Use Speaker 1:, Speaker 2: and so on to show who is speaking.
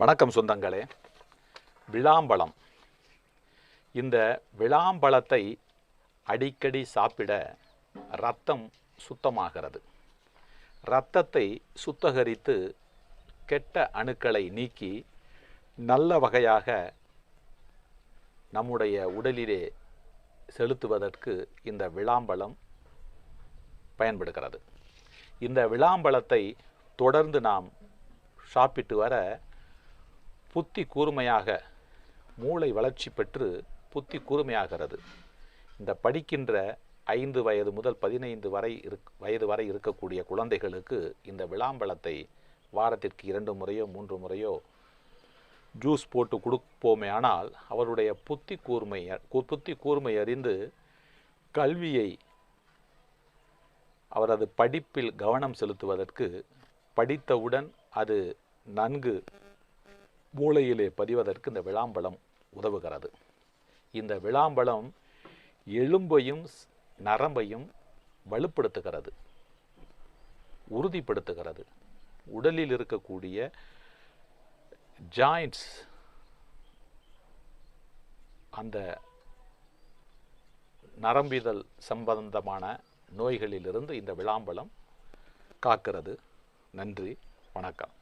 Speaker 1: வணக்கம் சொந்தங்களே. விளாம்பழம். இந்த விளாம்பழத்தை அடிக்கடி சாப்பிட இரத்தம் சுத்தமாகிறது. இரத்தத்தை சுத்தகரித்து கெட்ட அணுக்களை நீக்கி நல்ல வகையாக நம்முடைய உடலிலே செலுத்துவதற்கு இந்த விளாம்பழம் பயன்படுகிறது. இந்த விளாம்பழத்தை தொடர்ந்து நாம் சாப்பிட்டு வர புத்தி கூர்மையாக, மூளை வளர்ச்சி பெற்று புத்தி கூர்மையாகிறது. இந்த படிக்கின்ற 5 வயது முதல் 15 வயது வரை இருக்கக்கூடிய குழந்தைகளுக்கு இந்த விளாம்பழத்தை வாரத்திற்கு 2 முறையோ 3 முறையோ ஜூஸ் போட்டு கொடுப்போமே ஆனால் அவருடைய புத்தி கூர்மை அறிந்து கல்வியை, அவரது படிப்பில் கவனம் செலுத்துவதற்கு, படித்தவுடன் அது நன்கு மூளையிலே பதிவதற்கு இந்த விளாம்பழம் உதவுகிறது. இந்த விளாம்பழம் எலும்பையும் நரம்பையும் வலுப்படுத்துகிறது, உறுதிப்படுத்துகிறது. உடலில் இருக்கக்கூடிய ஜாயிண்ட்ஸ், அந்த நரம்பிதழ் சம்பந்தமான நோய்களிலிருந்து இந்த விளாம்பழம் காக்கிறது. நன்றி, வணக்கம்.